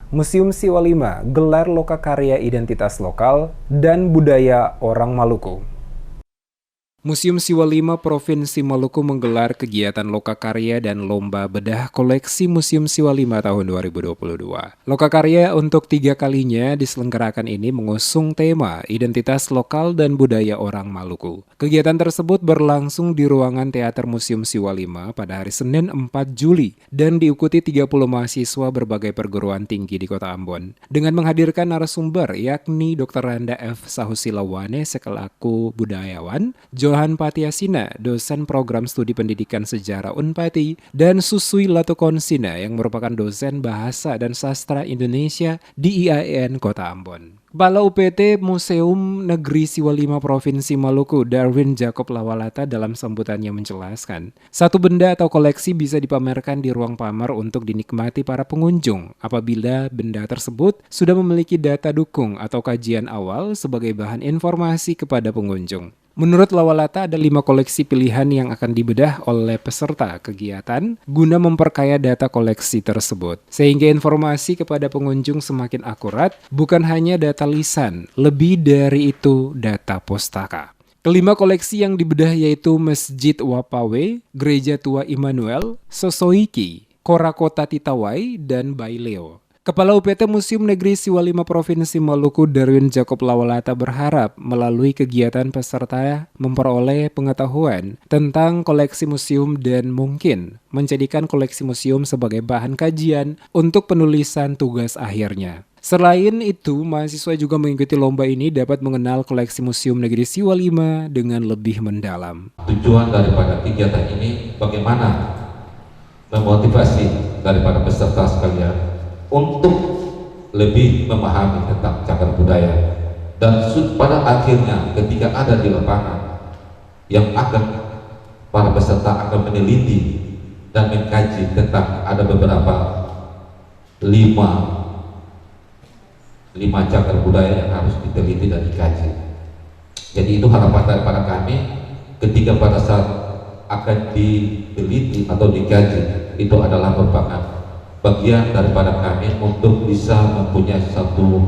Museum Siwa 5 gelar lokakarya identitas lokal dan budaya orang Maluku. Museum Siwa 5 Provinsi Maluku menggelar kegiatan lokakarya dan lomba bedah koleksi Museum Siwa 5 tahun 2022. Lokakarya untuk 3 kalinya diselenggarakan ini mengusung tema identitas lokal dan budaya orang Maluku. Kegiatan tersebut berlangsung di ruangan Teater Museum Siwa 5 pada hari Senin 4 Juli dan diikuti 30 mahasiswa berbagai perguruan tinggi di Kota Ambon. Dengan menghadirkan narasumber yakni Dr. Randa F. Sahusilawane selaku budayawan, Johan Patiasina, dosen program studi pendidikan sejarah Unpati, dan Susui Latukonsina yang merupakan dosen bahasa dan sastra Indonesia di IAIN Kota Ambon. Kepala UPT Museum Negeri Siwa 5 Provinsi Maluku, Darwin Jacob Lawalata dalam sambutannya menjelaskan, satu benda atau koleksi bisa dipamerkan di ruang pamer untuk dinikmati para pengunjung apabila benda tersebut sudah memiliki data dukung atau kajian awal sebagai bahan informasi kepada pengunjung. Menurut Lawalata ada 5 koleksi pilihan yang akan dibedah oleh peserta kegiatan guna memperkaya data koleksi tersebut. Sehingga informasi kepada pengunjung semakin akurat, bukan hanya data lisan, lebih dari itu data pustaka. Kelima koleksi yang dibedah yaitu Masjid Wapawe, Gereja Tua Immanuel, Sosoiki, Korakota Titawai, dan Baileo. Kepala UPT Museum Negeri Siwa 5 Provinsi Maluku Darwin Jacob Lawalata berharap melalui kegiatan peserta memperoleh pengetahuan tentang koleksi museum dan mungkin menjadikan koleksi museum sebagai bahan kajian untuk penulisan tugas akhirnya. Selain itu, mahasiswa juga mengikuti lomba ini dapat mengenal koleksi Museum Negeri Siwa 5 dengan lebih mendalam. Tujuan daripada kegiatan ini bagaimana memotivasi daripada peserta sekalian untuk lebih memahami tentang cagar budaya, dan pada akhirnya ketika ada di lapangan yang akan para peserta akan meneliti dan mengkaji tentang ada beberapa lima cagar budaya yang harus diteliti dan dikaji. Jadi itu harapan daripada kami ketika pada saat akan diteliti atau dikaji, itu adalah merupakan bagian daripada kami untuk bisa mempunyai satu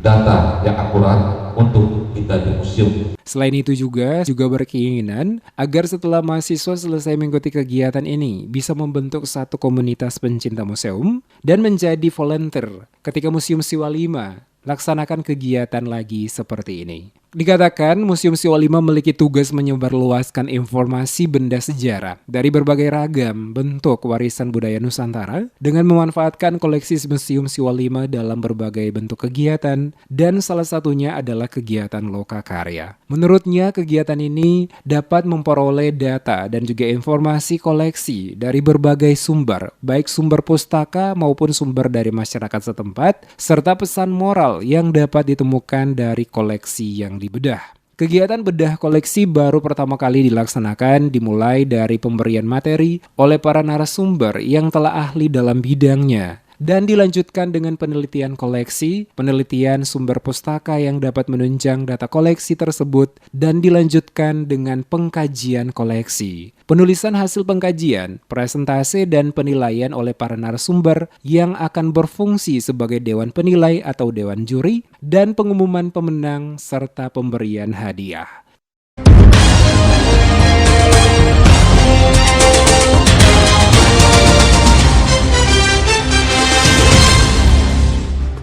data yang akurat untuk kita di museum. Selain itu juga berkeinginan agar setelah mahasiswa selesai mengikuti kegiatan ini bisa membentuk satu komunitas pencinta museum dan menjadi volunteer ketika Museum Siwa 5 laksanakan kegiatan lagi seperti ini. Dikatakan Museum Siwa 5 memiliki tugas menyebarluaskan informasi benda sejarah dari berbagai ragam bentuk warisan budaya Nusantara dengan memanfaatkan koleksi Museum Siwa 5 dalam berbagai bentuk kegiatan, dan salah satunya adalah kegiatan lokakarya. Menurutnya kegiatan ini dapat memperoleh data dan juga informasi koleksi dari berbagai sumber, baik sumber pustaka maupun sumber dari masyarakat setempat, serta pesan moral yang dapat ditemukan dari koleksi yang dibedah. Kegiatan bedah koleksi baru pertama kali dilaksanakan dimulai dari pemberian materi oleh para narasumber yang telah ahli dalam bidangnya dan dilanjutkan dengan penelitian koleksi, penelitian sumber pustaka yang dapat menunjang data koleksi tersebut, dan dilanjutkan dengan pengkajian koleksi. Penulisan hasil pengkajian, presentase, dan penilaian oleh para narasumber yang akan berfungsi sebagai dewan penilai atau dewan juri, dan pengumuman pemenang serta pemberian hadiah.